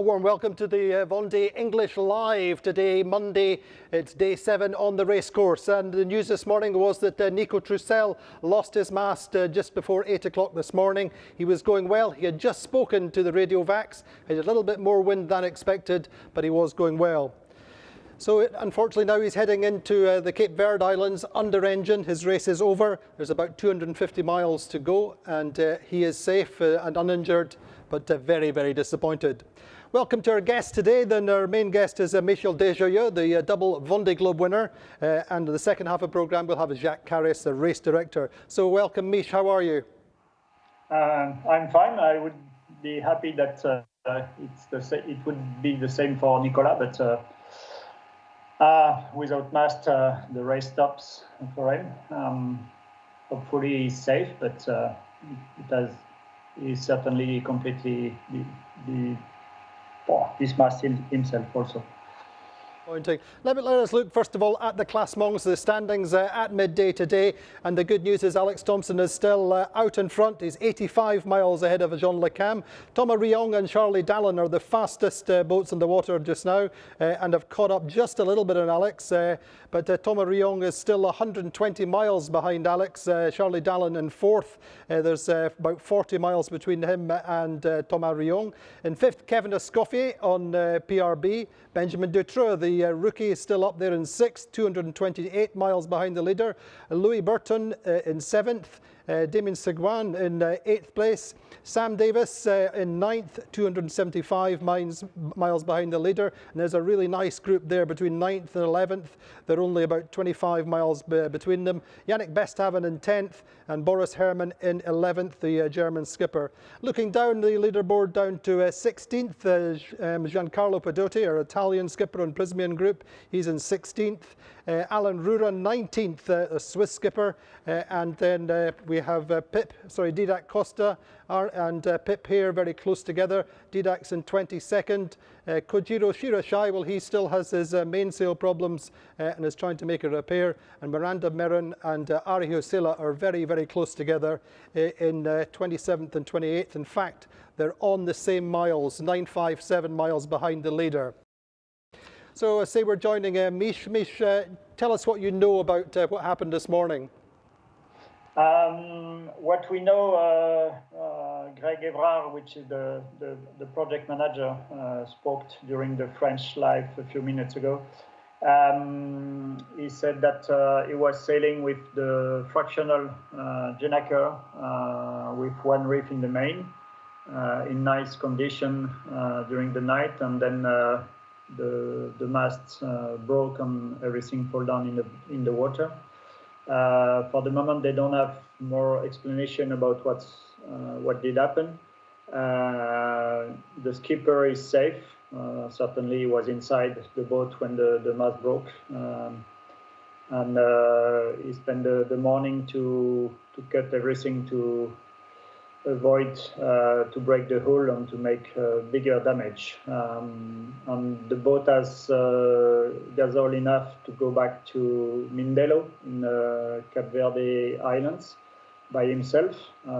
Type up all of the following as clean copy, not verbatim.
warm welcome to the Vendée English Live today, Monday. It's day 7 on the racecourse, and the news this morning was that Nico Trusell lost his mast just before 8 o'clock this morning. He was going well. He had just spoken to the Radio Vax. He had a little bit more wind than expected, but he was going well. So unfortunately now he's heading into the Cape Verde Islands under engine. His race is over. There's about 250 miles to go, and he is safe and uninjured, but very, very disappointed. Welcome to our guest today. Then our main guest is Michel Desjoyeaux, the double Vendée Globe winner. And the second half of the programme we'll have Jacques Caraës, the race director. So welcome, Mich. How are you? I'm fine. I would be happy that it would be the same for Nicolas, but without Mast, the race stops for him. Hopefully he's safe, but he's certainly completely dismissed himself also. Let us look first of all at the classements, the standings at midday today, and the good news is Alex Thompson is still out in front. He's 85 miles ahead of Jean Le Cam. Thomas Riong and Charlie Dallin are the fastest boats in the water just now and have caught up just a little bit on Alex, but Thomas Riong is still 120 miles behind Alex. Charlie Dallin in fourth. There's about 40 miles between him and Thomas Riong. In fifth, Kevin Escoffier on PRB. Benjamin Dutroux, the rookie, is still up there in sixth, 228 miles behind the leader. Louis Burton in seventh. Damien Seguin in 8th place. Sam Davis in 9th, 275 miles behind the leader. And there's a really nice group there between 9th and 11th. They're only about 25 miles between them. Yannick Besthaven in 10th and Boris Herrmann in 11th, the German skipper. Looking down the leaderboard down to 16th, Giancarlo Pedotti, our Italian skipper on Prismian Group. He's in 16th. Alan Rura, 19th, a Swiss skipper. And then we have Didac Costa and Pip here very close together. Didac's in 22nd. Kojiro Shirashai, well, he still has his mainsail problems and is trying to make a repair. And Miranda Meron and Ari Hosila are very, very close together in 27th and 28th. In fact, they're on the same miles, 957 miles behind the leader. So say we're joining Mich. Mich, tell us what you know about what happened this morning. What we know, Greg Evrard, which is the project manager, spoke during the French live a few minutes ago. He said that he was sailing with the fractional Genaker with one reef in the main in nice condition during the night, and then the mast broke and everything fell down in the water. For the moment, they don't have more explanation about what did happen. The skipper is safe. Certainly, he was inside the boat when the mast broke, and he spent the morning to cut everything to avoid to break the hull and to make bigger damage. And the boat has gasoil enough to go back to Mindelo in Cape Verde Islands by himself.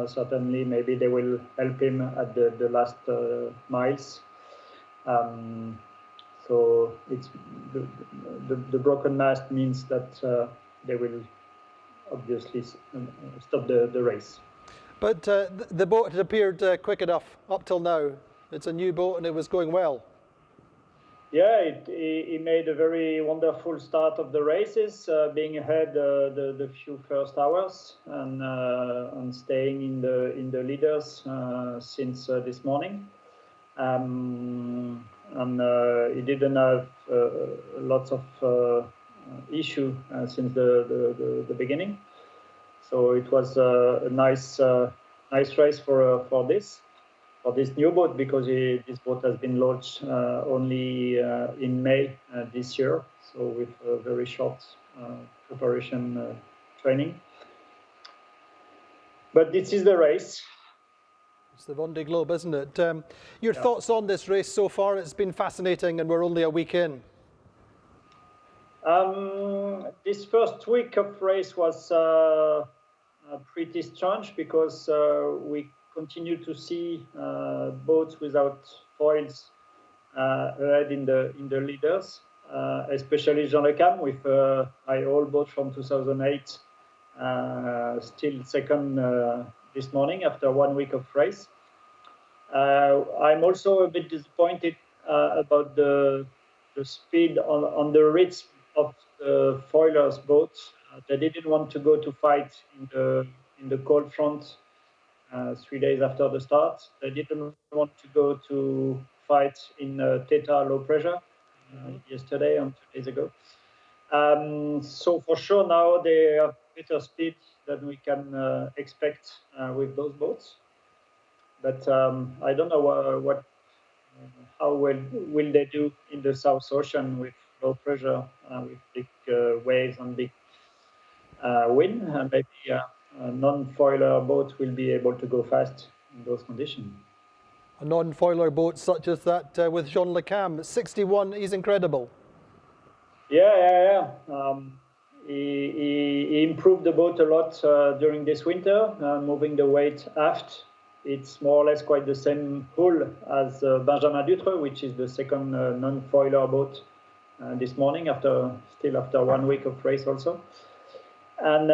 Certainly, maybe they will help him at the last miles. So it's the broken mast means that they will obviously stop the race. But the boat had appeared quick enough up till now. It's a new boat and it was going well. Yeah, he made a very wonderful start of the races, being ahead the few first hours and staying in the leaders since this morning. And he didn't have lots of issue since the beginning. So it was a nice race for this new boat, because this boat has been launched only in May this year, so with a very short preparation training. But this is the race. It's the Vendée Globe, isn't it? Your thoughts on this race so far? It's been fascinating, and we're only a week in. This first week of race was pretty strange, because we continue to see boats without foils ahead in the leaders, especially Jean Le Cam with my old boat from 2008, still second this morning after 1 week of race. I'm also a bit disappointed about the speed on the ritz of the foilers' boats. They didn't want to go to fight in the cold front 3 days after the start. They didn't want to go to fight in theta low pressure yesterday and 2 days ago. So for sure now they have better speed than we can expect with those boats. But I don't know how well will they do in the South Ocean with low pressure, with big waves and big wind. Maybe a non-foiler boat will be able to go fast in those conditions. A non-foiler boat such as that with Jean Le Cam, 61, he's incredible. Yeah. He improved the boat a lot during this winter, moving the weight aft. It's more or less quite the same hull as Benjamin Dutre, which is the second non-foiler boat this morning, after 1 week of race also. And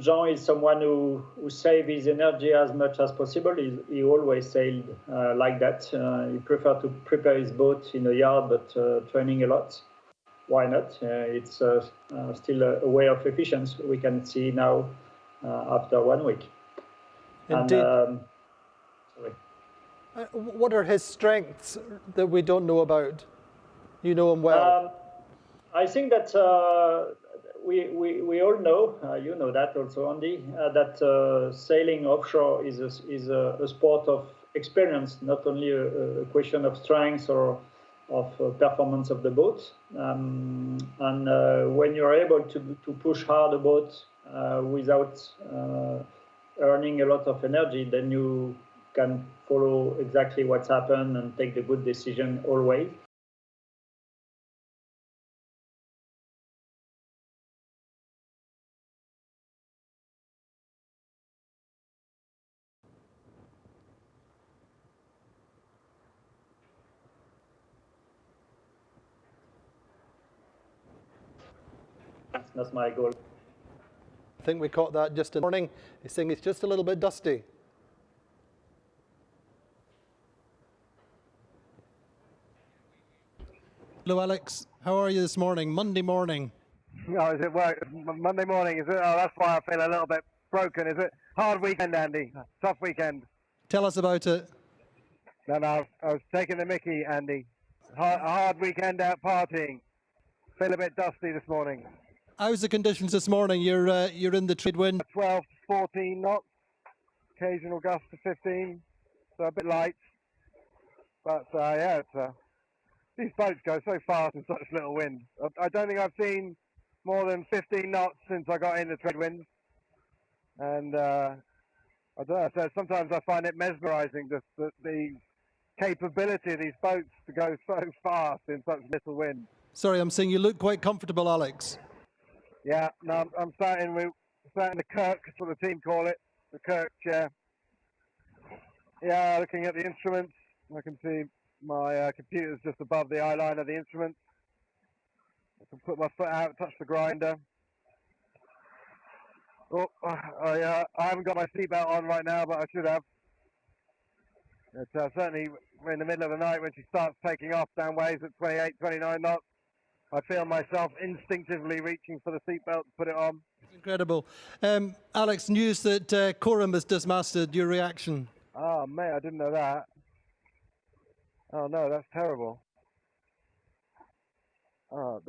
Jean is someone who saves his energy as much as possible. He always sailed like that. He preferred to prepare his boat in the yard, but training a lot. Why not? It's still a way of efficiency we can see now after 1 week. Indeed. And, what are his strengths that we don't know about? You know him well. I think that we all know, you know that also, Andy, that sailing offshore is a sport of experience, not only a question of strength or of performance of the boat. And when you're able to push hard a boat without earning a lot of energy, then you can follow exactly what's happened and take the good decision always. That's my goal. I think we caught that just in the morning. He's saying it's just a little bit dusty. Hello, Alex. How are you this morning? Monday morning. Oh, is it work? Monday morning, is it? Oh, that's why I feel a little bit broken, is it? Hard weekend, Andy. Tough weekend. Tell us about it. No, I was taking the mickey, Andy. A hard weekend out partying. Feel a bit dusty this morning. How's the conditions this morning? You're in the trade wind. 12 to 14 knots. Occasional gust to 15. So a bit light. But yeah, these boats go so fast in such little wind. I don't think I've seen more than 15 knots since I got in the trade wind. And I don't know, so sometimes I find it mesmerizing, the capability of these boats to go so fast in such little wind. Sorry, I'm saying you look quite comfortable, Alex. Yeah, no, I'm sat in the Kirk, that's what the team call it, the Kirk chair. Yeah, looking at the instruments, I can see my computer's just above the eye line of the instruments. I can put my foot out, touch the grinder. Oh, I haven't got my seatbelt on right now, but I should have. Certainly, we're in the middle of the night when she starts taking off down waves at 28, 29 knots. I feel myself instinctively reaching for the seatbelt to put it on. It's incredible. Alex, news that Coram has dismasted. Your reaction? Oh, mate, I didn't know that. Oh, no, that's terrible. Oh,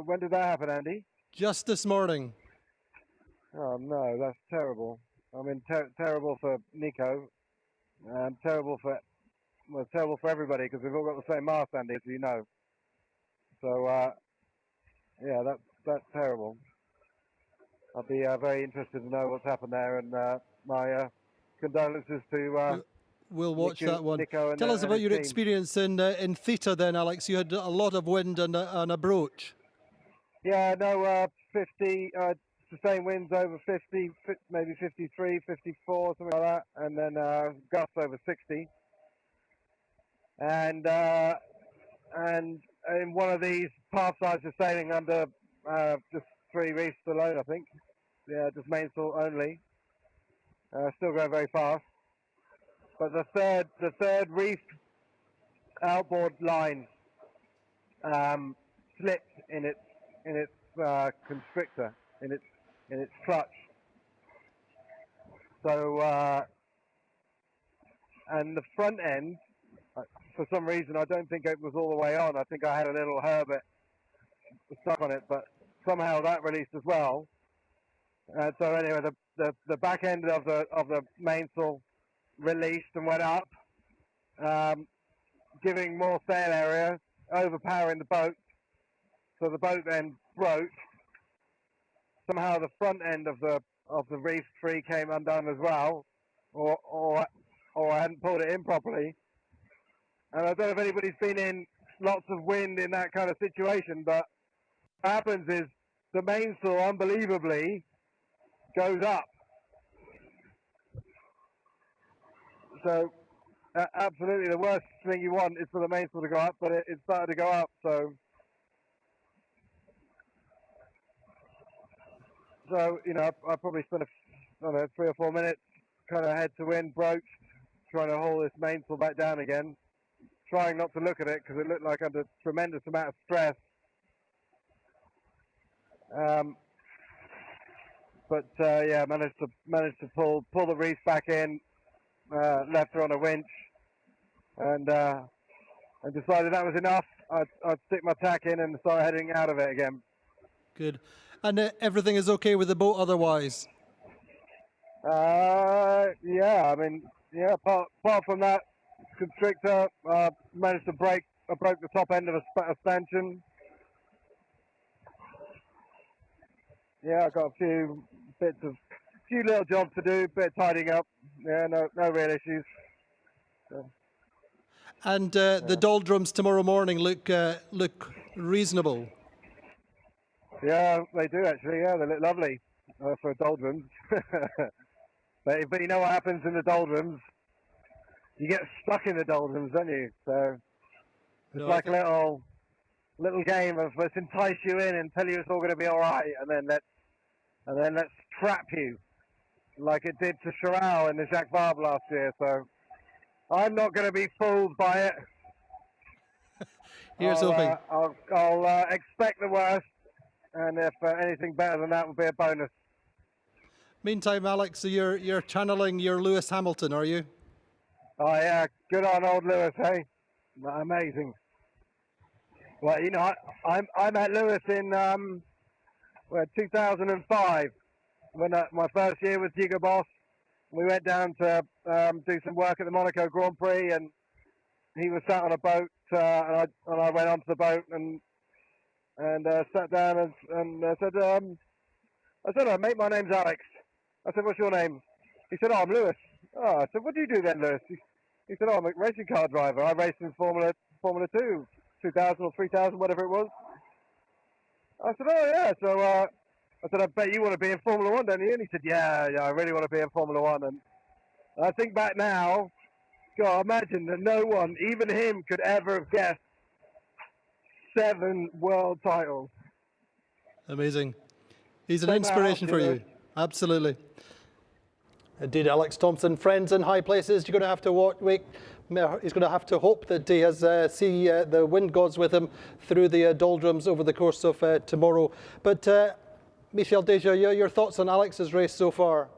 when did that happen, Andy? Just this morning. Oh, no, that's terrible. I mean, terrible for Nico. Terrible for everybody, because we've all got the same mast, Andy, as you know. So, yeah, that's terrible. I'll be very interested to know what's happened there, and my condolences to We'll watch Nico, that one. Nico Tell us about your team. experience in theta then, Alex. You had a lot of wind and a broach. Yeah, no, 50, sustained winds over 50, maybe 53, 54, something like that, and then gusts over 60. and in one of these path sides of sailing under just 3 reefs alone, I think. Yeah, just mainsail only. Still going very fast. But the third reef outboard line slipped in its constrictor, in its clutch. So and the front end, for some reason, I don't think it was all the way on. I think I had a little Herbert stuck on it, but somehow that released as well. So anyway, the back end of the mainsail released and went up, giving more sail area, overpowering the boat. So the boat then broke. Somehow the front end of the reef tree came undone as well, or I hadn't pulled it in properly. And I don't know if anybody's been in lots of wind in that kind of situation, but what happens is the mainsail unbelievably goes up. So absolutely the worst thing you want is for the mainsail to go up, but it started to go up. So you know, I probably spent 3 or 4 minutes kind of head to wind, broached, trying to haul this mainsail back down again, trying not to look at it because it looked like under tremendous amount of stress. But yeah, managed to pull the reef back in, left her on a winch, and decided that was enough. I'd stick my tack in and start heading out of it again. Good. And everything is okay with the boat otherwise? Yeah, I mean, yeah, apart from that constrictor, managed to break. I broke the top end of a stanchion. Yeah, I got a few little jobs to do, bit of tidying up. Yeah, no real issues. So, and the doldrums tomorrow morning look reasonable. Yeah, they do actually. Yeah, they look lovely for doldrums. But you know what happens in the doldrums? You get stuck in the doldrums, don't you? So it's like a little game of let's entice you in and tell you it's all going to be all right, and then let's trap you, like it did to Trusell in the Jacques Vabre last year. So I'm not going to be fooled by it. Here's hoping. I'll expect the worst, and if anything better than that would be a bonus. Meantime, Alex, so you're channeling your Lewis Hamilton, are you? Oh yeah, good on old Lewis, hey? Amazing. Well, you know, I met Lewis in 2005 when my first year with Hugo Boss. We went down to do some work at the Monaco Grand Prix, and he was sat on a boat, and I went onto the boat and sat down and said, "Oh, mate, my name's Alex." I said, "What's your name?" He said, "Oh, I'm Lewis." Oh, I said, "What do you do then, Lewis?" He said, "Oh, I'm a racing car driver. I raced in Formula 2, 2000 or 3000, whatever it was." I said, "Oh yeah." So I said, "I bet you want to be in Formula 1, don't you?" And he said, "Yeah, I really want to be in Formula 1." And I think back now, God, imagine that no one, even him, could ever have guessed 7 world titles. Amazing. He's an inspiration for you. Absolutely. Indeed, Alex Thompson. Friends in high places. You're going to have to he's going to have to hope that he has see the wind gods with him through the doldrums over the course of tomorrow. But Michel Desjoyeaux, your thoughts on Alex's race so far?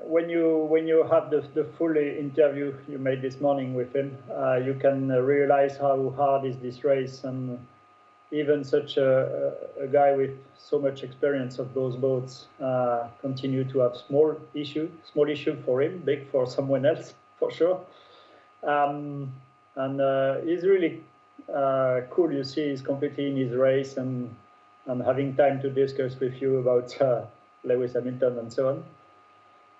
When you have the full interview you made this morning with him, you can realize how hard is this race, and even such a guy with so much experience of those boats continue to have small issue for him, big for someone else for sure. And he's really cool. You see, he's completely in his race and having time to discuss with you about Lewis Hamilton and so on.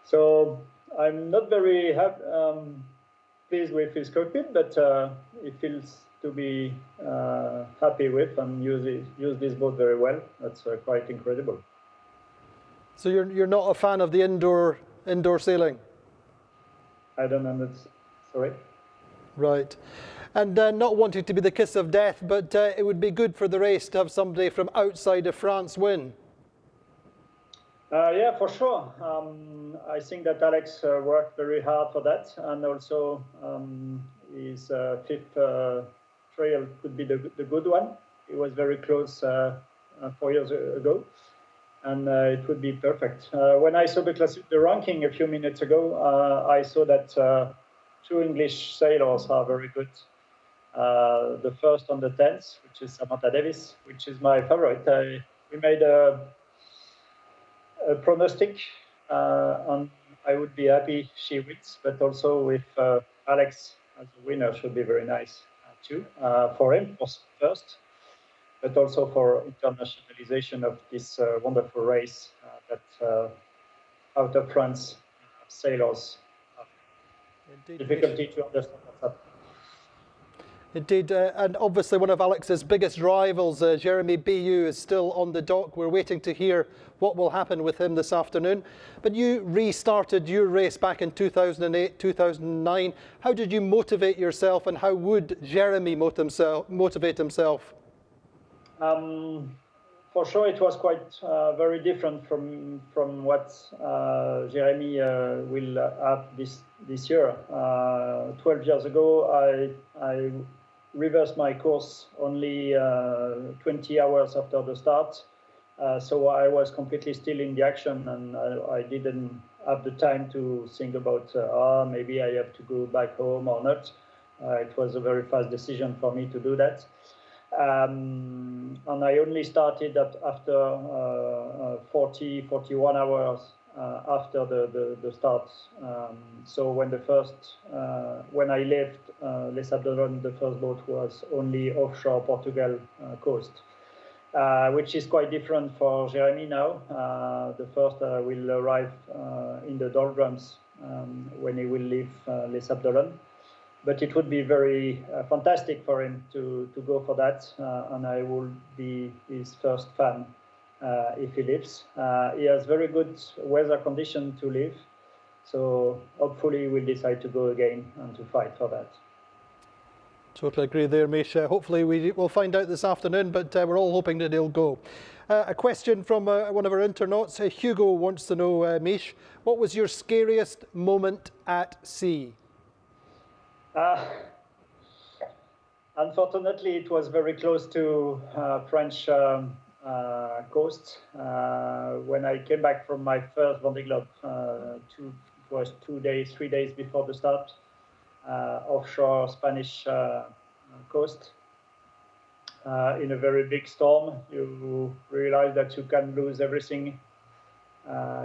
So I'm not very pleased with his cockpit, but it feels to be happy with and use this boat very well. That's quite incredible. So you're not a fan of the indoor sailing? I don't understand. Sorry. Right. And not wanting to be the kiss of death, but it would be good for the race to have somebody from outside of France win. Yeah, for sure. I think that Alex worked very hard for that, and also his fifth trail could be the good one. It was very close 4 years ago, and it would be perfect. When I saw the ranking a few minutes ago, I saw that 2 English sailors are very good. The first on the 10th, which is Samantha Davis, which is my favorite. We made a prognostic, and I would be happy she wins, but also with Alex as a winner should be very nice too, for him first, but also for internationalization of this wonderful race that out of France sailors have difficulty to understand what's happening. Indeed, and obviously one of Alex's biggest rivals, Jeremy Bu, is still on the dock. We're waiting to hear what will happen with him this afternoon. But you restarted your race back in 2008, 2009. How did you motivate yourself, and how would Jeremy motivate himself? For sure, it was quite very different from what Jeremy will have this year. 12 years ago, I reversed my course only 20 hours after the start. So I was completely still in the action, and I didn't have the time to think about maybe I have to go back home or not. It was a very fast decision for me to do that. And I only started after 41 hours after the start. So when I left Les Sables, the first boat was only offshore Portugal coast, which is quite different for Jeremy now. The first will arrive in the doldrums when he will leave Les Sables. But it would be very fantastic for him to go for that, and I will be his first fan if he leaves. He has very good weather condition to leave, so hopefully we'll decide to go again and to fight for that. Totally agree there, Mish. Hopefully we will find out this afternoon, but we're all hoping that he'll go. A question from one of our internauts. Hugo wants to know, Mish, what was your scariest moment at sea? Unfortunately, it was very close to French coast. When I came back from my first Vendée Globe, it was 3 days before the start, offshore Spanish coast. In a very big storm, you realize that you can lose everything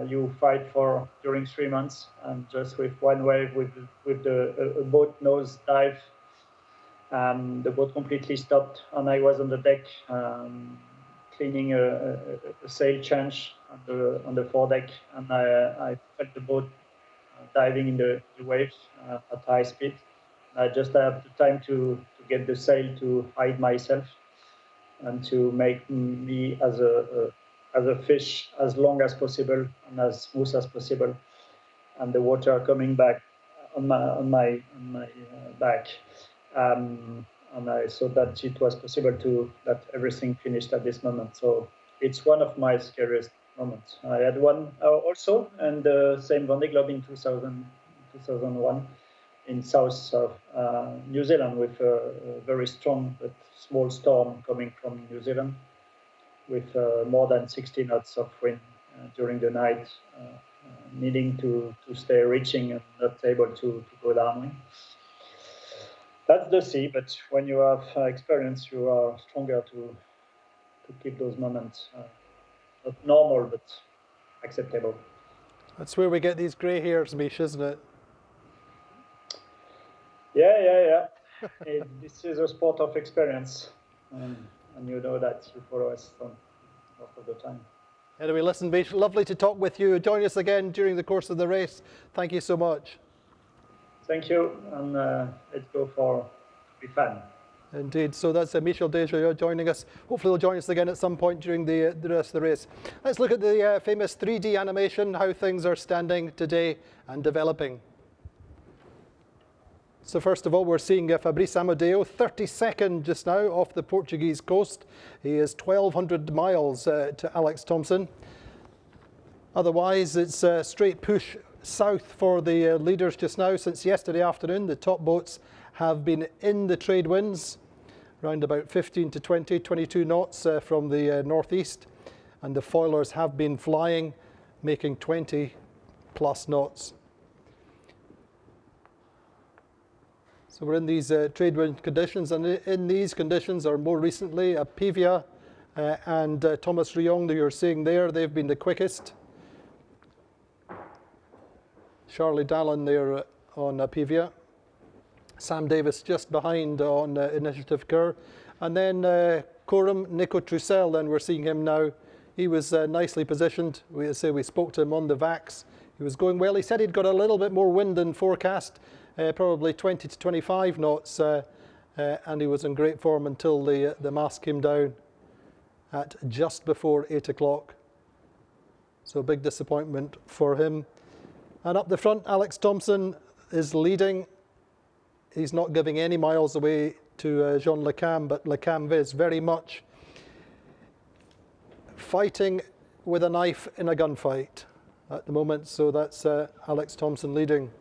you fight for during 3 months, and just with one wave, with a boat nose dive, the boat completely stopped, and I was on the deck cleaning a sail change on the foredeck, and I felt the boat diving in the waves at high speed. I just had the time to get the sail to hide myself and to make me as a fish as long as possible and as smooth as possible, and the water coming back on my back, and I saw that it was possible that everything finished at this moment. So it's one of my scariest moments. I had one also, and the same Vendée Globe in 2001 in south of New Zealand, with a very strong but small storm coming from New Zealand, with more than 60 knots of wind during the night, needing to stay reaching and not able to go downwind. That's the sea, but when you have experience, you are stronger to keep those moments not normal, but acceptable. That's where we get these grey hairs, Mish, isn't it? Yeah. This is a sport of experience, and you know that. You follow us most of the time. Anyway, listen, Mish, lovely to talk with you. Join us again during the course of the race. Thank you so much. Thank you, and let's go for be fun. Indeed. So that's Michel Desjoyeaux joining us. Hopefully he'll join us again at some point during the rest of the race. Let's look at the famous 3D animation, how things are standing today and developing. So first of all, we're seeing Fabrice Amadeo, 32nd just now off the Portuguese coast. He is 1,200 miles to Alex Thomson. Otherwise, it's a straight push south for the leaders just now. Since yesterday afternoon, the top boats have been in the trade winds, around about 15 to 20, 22 knots from the northeast. And the foilers have been flying, making 20 plus knots. So we're in these trade wind conditions, and in these conditions, or more recently, Pivia and Thomas Riong that you're seeing there, they've been the quickest. Charlie Dallin there on Pivia. Sam Davis just behind on Initiative Kerr. And then Coram, Nico Trusell, then we're seeing him now. He was nicely positioned. We spoke to him on the VAX. He was going well. He said he'd got a little bit more wind than forecast. Probably 20 to 25 knots, and he was in great form until the mast came down at just before 8 o'clock. So a big disappointment for him. And up the front, Alex Thomson is leading. He's not giving any miles away to Jean Le Cam, but Le Cam is very much fighting with a knife in a gunfight at the moment. So that's Alex Thomson leading.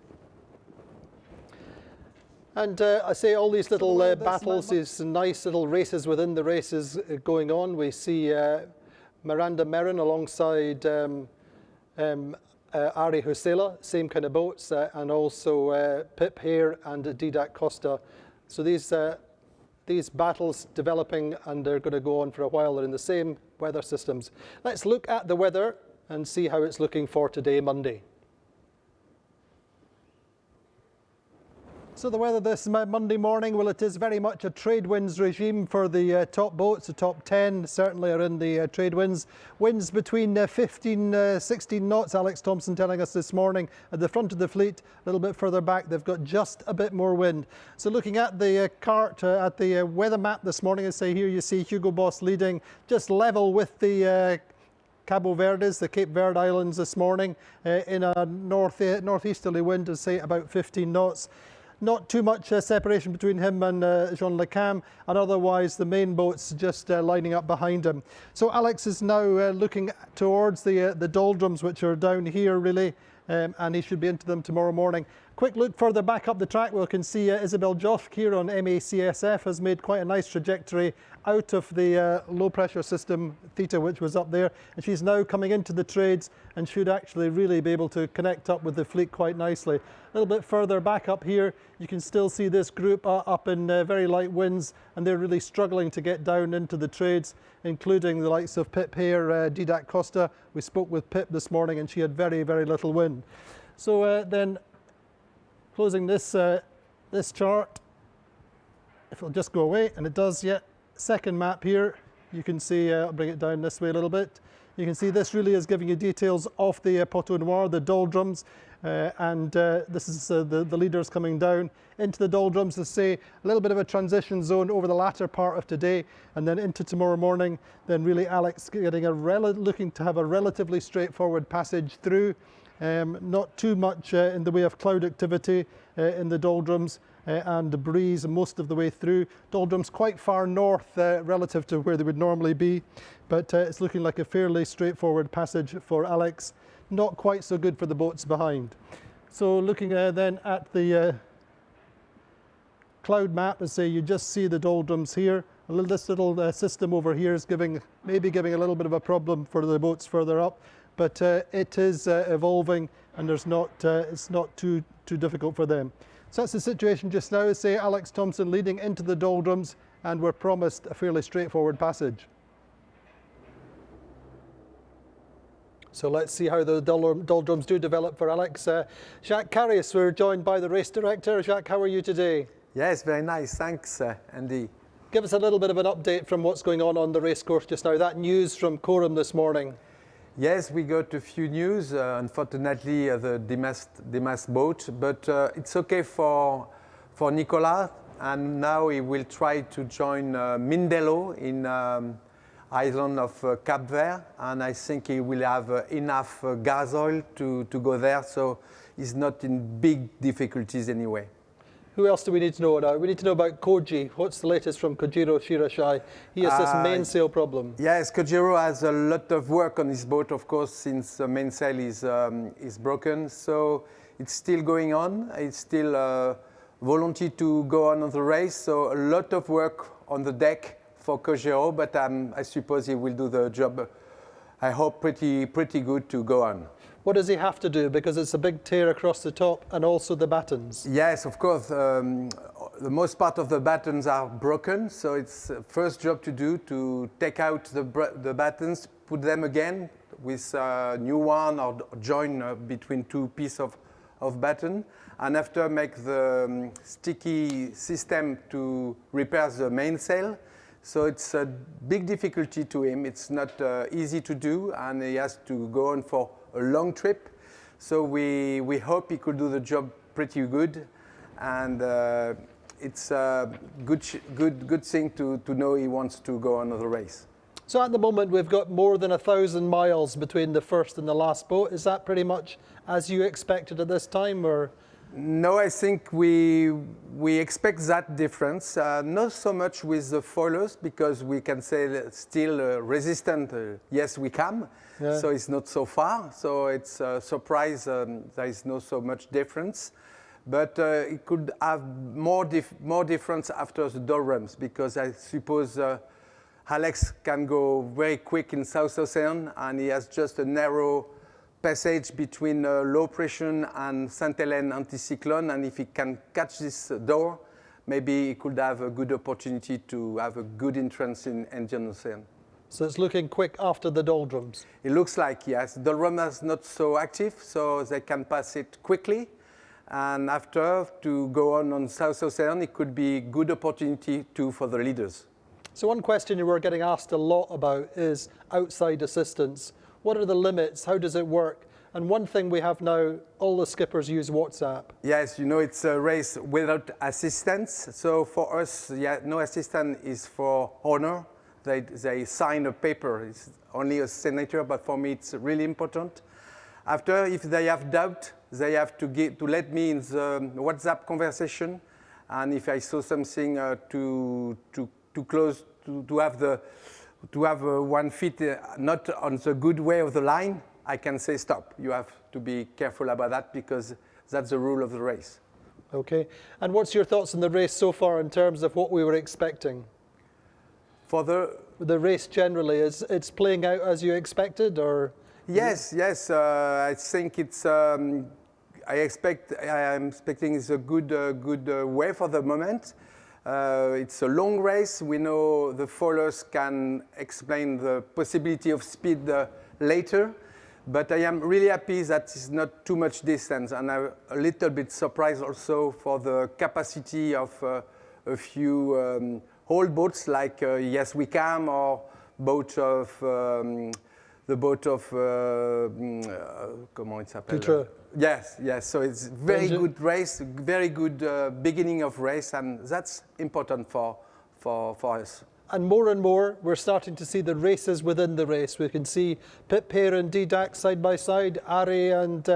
And I say all these little battles, these nice little races within the races going on. We see Miranda Merrin alongside Ari Husela, same kind of boats, and also Pip Hare and Didac Costa. So these battles developing, and they're going to go on for a while. They're in the same weather systems. Let's look at the weather and see how it's looking for today, Monday. So the weather this Monday morning, well, it is very much a trade winds regime for the top boats. The top 10 certainly are in the trade winds. Winds between 15, 16 knots, Alex Thomson telling us this morning. At the front of the fleet, a little bit further back, they've got just a bit more wind. So looking at the cart, at the weather map this morning, I say here you see Hugo Boss leading, just level with the Cabo Verdes, the Cape Verde Islands this morning, in a northeasterly wind to say about 15 knots. Not too much separation between him and Jean Le Cam, and otherwise the main boats just lining up behind him. So Alex is now looking towards the doldrums, which are down here really, and he should be into them tomorrow morning. Quick look further back up the track, we can see Isabel Joffre here on MACSF has made quite a nice trajectory out of the low pressure system Theta, which was up there, and she's now coming into the trades and should actually really be able to connect up with the fleet quite nicely. A little bit further back up here, you can still see this group up in very light winds, and they're really struggling to get down into the trades, including the likes of Pip Hare, Didac Costa. We spoke with Pip this morning and she had very, very little wind. So then closing this this chart, if it'll just go away, and it does, yeah. Second map here, you can see, I'll bring it down this way a little bit. You can see this really is giving you details of the Poteau Noir, the doldrums, and this is the leaders coming down into the doldrums. To say a little bit of a transition zone over the latter part of today, and then into tomorrow morning. Then really Alex getting looking to have a relatively straightforward passage through. Not too much in the way of cloud activity in the doldrums, and the breeze most of the way through. Doldrums quite far north relative to where they would normally be, but it's looking like a fairly straightforward passage for Alex. Not quite so good for the boats behind. So looking then at the cloud map, as say you just see the doldrums here. This little system over here is maybe giving a little bit of a problem for the boats further up, but it is evolving, and it's not too difficult for them. So that's the situation just now. Say Alex Thomson leading into the doldrums, and we're promised a fairly straightforward passage. So let's see how the doldrums do develop for Alex. Jacques Caraës, we're joined by the race director. Jacques, how are you today? Yes, very nice. Thanks, Andy. Give us a little bit of an update from what's going on the race course just now. That news from Coram this morning. Yes, we got a few news. Unfortunately, the Mast boat, but it's okay for Nicolas. And now he will try to join Mindelo in island of Cape Verde, and I think he will have enough gas oil to go there, so he's not in big difficulties anyway. Who else do we need to know now? We need to know about Koji. What's the latest from Kojiro Shirashai? He has this mainsail problem. Yes, Kojiro has a lot of work on his boat, of course, since the mainsail is broken. So it's still going on. It's still volunteered to go on the race. So a lot of work on the deck for Kojiro, but I suppose he will do the job, I hope, pretty good to go on. What does he have to do? Because it's a big tear across the top and also the battens. Yes, of course. The most part of the battens are broken, so it's the first job to do to take out the battens, put them again with a new one or join between two pieces of batten, and after make the sticky system to repair the mainsail. So it's a big difficulty to him. It's not easy to do, and he has to go on for a long trip. So we hope he could do the job pretty good, and it's a good thing to know he wants to go on the race. So at the moment we've got more than 1,000 miles between the first and the last boat. Is that pretty much as you expected at this time, or? No, I think we expect that difference. Not so much with the foilers, because we can say still resistant. Yes, we can. Yeah. So it's not so far. So it's a surprise. There is not so much difference, but it could have more difference after the doldrums, because I suppose Alex can go very quick in South Ocean, and he has just a narrow passage between low pressure and St. Helens anticyclone, and if he can catch this door, maybe he could have a good opportunity to have a good entrance in Indian Ocean. So it's looking quick after the doldrums? It looks like, yes. The doldrums are not so active, so they can pass it quickly, and after to go on South Ocean, it could be a good opportunity too for the leaders. So one question you were getting asked a lot about is outside assistance. What are the limits? How does it work? And one thing we have now, all the skippers use WhatsApp. Yes, you know, it's a race without assistance. So for us, yeah, no assistant is for honor. They sign a paper. It's only a signature, but for me it's really important. After, if they have doubt, they have to let me in the WhatsApp conversation. And if I saw something too close to have 1 feet not on the good way of the line, I can say stop. You have to be careful about that, because that's the rule of the race. Okay. And what's your thoughts on the race so far in terms of what we were expecting? For the race generally, it's playing out as you expected, or? Yes. I think it's. I'm expecting it's a good way for the moment. It's a long race. We know the foilers can explain the possibility of speed later, but I am really happy that it's not too much distance, and I'm a little bit surprised also for the capacity of a few old boats like Yes We Can, or the boat of comment it s'appelle? Yes. So it's very good race, very good beginning of race, and that's important for us. And more, we're starting to see the races within the race. We can see Pip Pear and Didac side by side, Ari and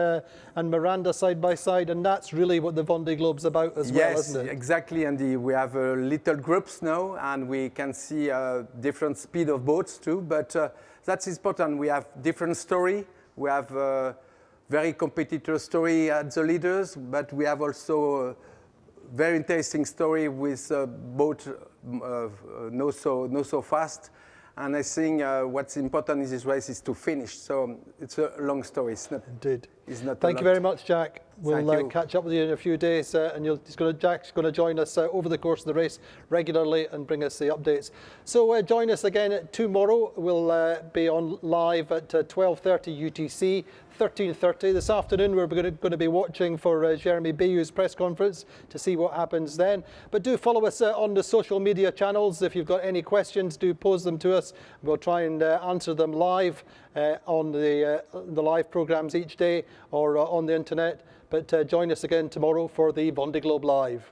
Miranda side by side, and that's really what the Vendée Globe's about as well, isn't it? Yes, exactly, Andy. We have little groups now, and we can see different speed of boats too, but that's important. We have different story. We have very competitor story at the leaders, but we have also very interesting story with boat not so fast. And I think what's important in this race is to finish. So it's a long story. It's not. Indeed. It's not. Thank you very much, Jack. We'll catch up with you in a few days, and Jack's going to join us over the course of the race regularly and bring us the updates. So join us again tomorrow. We'll be on live at 12:30 UTC. 13:30 this afternoon. We're going to be watching for Jeremy Bayou's press conference to see what happens then. But do follow us on the social media channels. If you've got any questions, do pose them to us. We'll try and answer them live on the live programs each day or on the internet. But join us again tomorrow for the Vendée Globe Live.